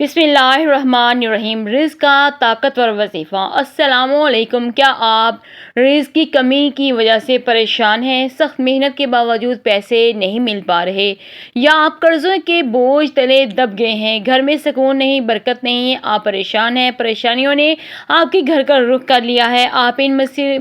बिस्मिल्लाहिर्रहमानिर्रहीम। रिज़्क़ का ताकतवर वजीफ़ा। अस्सलामुअलैकुम। क्या आप रिज़्क़ की कमी की वजह से परेशान हैं? सख्त मेहनत के बावजूद पैसे नहीं मिल पा रहे, या आप कर्ज़ों के बोझ तले दब गए हैं? घर में सुकून नहीं, बरकत नहीं है, आप परेशान हैं। परेशानियों ने आपके घर का रुख कर लिया है। आप इन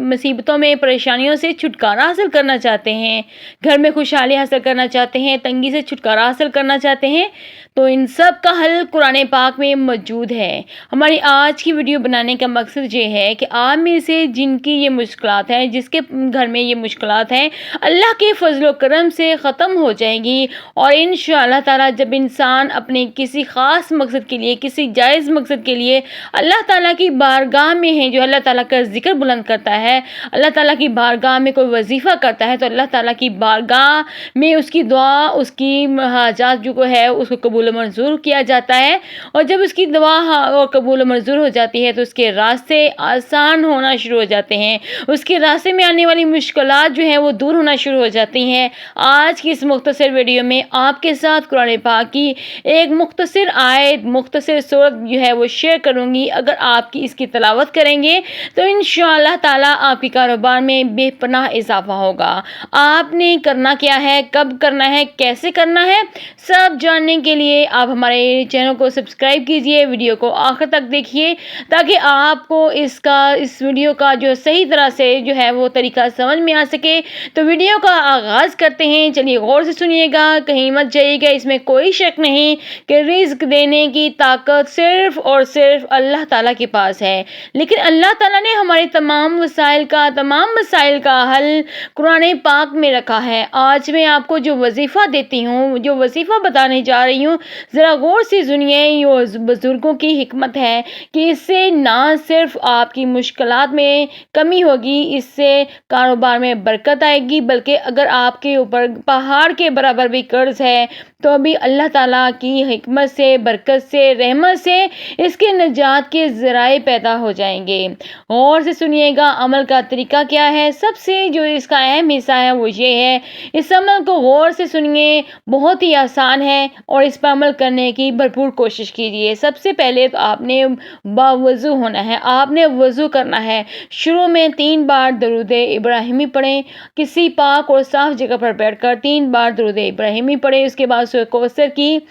मुसीबतों में परेशानियों से छुटकारा हासिल करना चाहते हैं, घर में खुशहाली हासिल करना चाहते हैं, तंगी से छुटकारा हासिल करना चाहते हैं, तो इन सब का हल कुरान पाक में मौजूद है। हमारी आज की वीडियो बनाने का मकसद ये है कि आप में से जिनकी ये मुश्किलात हैं, जिसके घर में ये मुश्किलात हैं, अल्लाह के फजल करम से ख़त्म हो जाएंगी। और इंशाअल्लाह ताला जब इंसान अपने किसी ख़ास मकसद के लिए, किसी जायज़ मकसद के लिए अल्लाह ताला की बारगाह में है, जो अल्लाह ताला का ज़िक्र बुलंद करता है, अल्लाह ताला की बारगाह में कोई वजीफ़ा करता है, तो अल्लाह ताला की बारगाह में उसकी दुआ, उसकी हाजात जो है उसको कबूल मंजूर किया जाता है। और जब उसकी दुआ और कबूल मंजूर हो जाती है, तो उसके रास्ते आसान होना शुरू हो जाते हैं, उसके रास्ते में आने वाली मुश्किलात जो हैं वो दूर होना शुरू हो जाती हैं। आज की इस मुख्तसर वीडियो में आपके साथ कुरान पाक की एक मुख्तसर आयत, मुख्तसर सूरत जो है वो शेयर करूँगी। अगर आपकी इसकी तिलावत करेंगे तो इंशाअल्लाह ताला आपके कारोबार में बेपनाह इजाफा होगा। आपने करना क्या है, कब करना है, कैसे करना है, सब जानने के लिए आप हमारे चैनल को सब्सक्राइब कीजिए, वीडियो को आखिर तक देखिए, ताकि आपको इस वीडियो का जो सही तरह से जो है वो तरीका समझ में आ सके। तो वीडियो का आगाज़ करते हैं। चलिए गौर से सुनिएगा, कहीं मत जाइएगा। इसमें कोई शक नहीं कि रिज़्क़ देने की ताकत सिर्फ़ और सिर्फ अल्लाह ताला के पास है, लेकिन अल्लाह ताला ने हमारे तमाम मसाइल का हल कुरान पाक में रखा है। आज मैं आपको जो वजीफ़ा देती हूँ, जो वजीफ़ा बताने जा रही हूँ, ज़रा गौर से सुनिए। ये बुज़ुर्गों की हिकमत है कि इससे ना सिर्फ आपकी मुश्किलात में कमी होगी, इससे कारोबार में बरकत आएगी, बल्कि अगर आपके ऊपर पहाड़ के बराबर भी कर्ज है, तो भी अल्लाह ताला की हिकमत से, बरकत से, रहमत से इसके निजात के ज़राए पैदा हो जाएंगे। गौर से सुनिएगा, अमल का तरीका क्या है। सबसे जो इसका अहम हिस्सा है वो ये है, इस अमल को गौर से सुनिए, बहुत ही आसान है और इस पर अमल करने की भरपूर कोशिश कीजिए। सबसे पहले तो आपने बावज़ू होना है, आपने वज़ू करना है। शुरू में 3 बार दरूद इब्राहिमी पढ़ें। किसी पाक और साफ़ जगह पर बैठकर 3 बार दरूद इब्राहिमी पढ़ें। उसके बाद सूरह कौसर की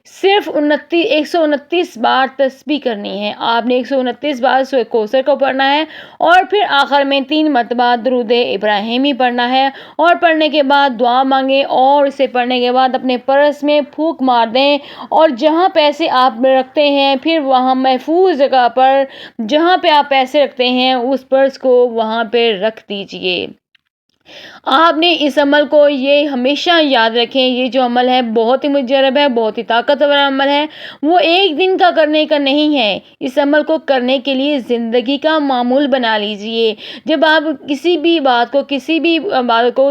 सिर्फ 129 बार तस्बीह करनी है। आपने 129 बार सूरह कौसर को पढ़ना है और फिर आखिर में 3 मरतबा दरूद इब्राहिमी पढ़ना है। और पढ़ने के बाद दुआ मांगे, और इसे पढ़ने के बाद अपने पर्स में फूंक मार दें, और जहां पैसे आप रखते हैं फिर वहां महफूज जगह पर, जहां पे आप पैसे रखते हैं उस पर्स को वहां पे रख दीजिए। आपने इस अमल को ये हमेशा याद रखें, ये जो अमल है बहुत ही मुजर्रब है, बहुत ही ताकतवर अमल है, वो एक दिन का करने का नहीं है। इस अमल को करने के लिए ज़िंदगी का मामूल बना लीजिए। जब आप किसी भी बात को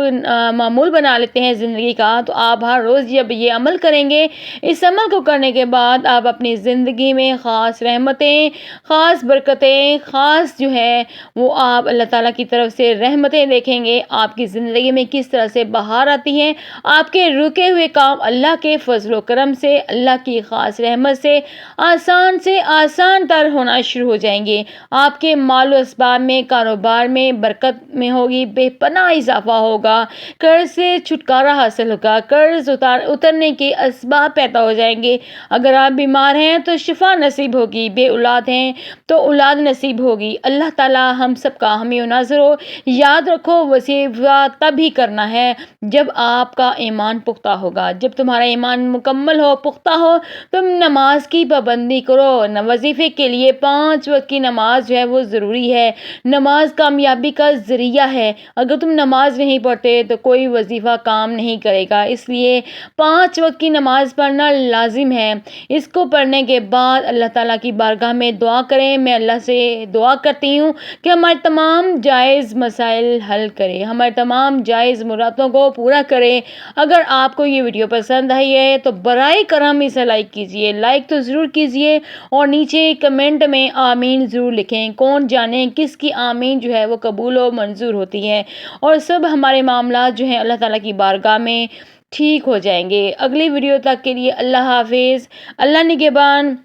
मामूल बना लेते हैं ज़िंदगी का, तो आप हर रोज़ जब ये अमल करेंगे, इस अमल को करने के बाद आप अपनी ज़िंदगी में ख़ास रहमतें, ख़ास बरकतें, ख़ास जो है वो आप अल्लाह ताला की तरफ से रहमतें देखेंगे। आपकी ज़िंदगी में किस तरह से बहार आती हैं, आपके रुके हुए काम अल्लाह के फजल करम से, अल्लाह की ख़ास रहमत से आसान तर होना शुरू हो जाएंगे। आपके माल असबाब में, कारोबार में बरकत में होगी, बेपनाह इजाफा होगा, कर्ज से छुटकारा हासिल होगा, कर्ज उतरने के असबाब पैदा हो जाएंगे। अगर आप बीमार हैं तो शिफा नसीब होगी, बे औलाद हैं तो औलाद नसीब होगी। अल्लाह ताला हम सब का हमें नाज़र हो। याद रखो, वजीफा तभी करना है जब आपका ईमान पुख्ता होगा। जब तुम्हारा ईमान मुकम्मल हो, पुख्ता हो, तुम नमाज की पाबंदी करो। वजीफे के लिए 5 वक्त की नमाज जो है वो ज़रूरी है। नमाज कामयाबी का ज़रिया है। अगर तुम नमाज नहीं पढ़ते तो कोई वजीफ़ा काम नहीं करेगा। इसलिए 5 वक्त की नमाज पढ़ना लाजिम है। इसको पढ़ने के बाद अल्लाह ताला की बारगाह में दुआ करें। मैं अल्लाह से दुआ करती हूँ कि हमारे तमाम जायज़ मसाइल हल करे, हमारे तमाम जायज़ मुरादों को पूरा करे। अगर आपको ये वीडियो पसंद आई है तो बराए करम इसे लाइक कीजिए, लाइक तो ज़रूर कीजिए, और नीचे कमेंट में आमीन ज़रूर लिखें। कौन जाने किसकी आमीन जो है वो कबूल व मंजूर होती है, और सब हमारे मामला जो हैं अल्लाह ताला की बारगाह में ठीक हो जाएंगे। अगली वीडियो तक के लिए अल्लाह हाफिज़, अल्लाह निगहबान।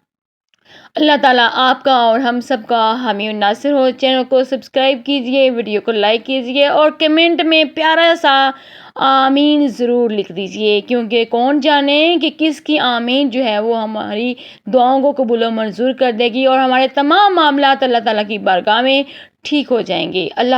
اللہ تعالیٰ آپ کا اور ہم سب کا حامی و ناصر ہو۔ چینل کو سبسکرائب کیجئے، ویڈیو کو لائک کیجئے اور کمنٹ میں پیارا سا آمین ضرور لکھ دیجئے، کیونکہ کون جانے کہ کس کی آمین جو ہے وہ ہماری دعاؤں کو قبول و منظور کر دے گی اور ہمارے تمام معاملات اللہ تعالیٰ کی بارگاہ میں ٹھیک ہو جائیں گے۔ اللہ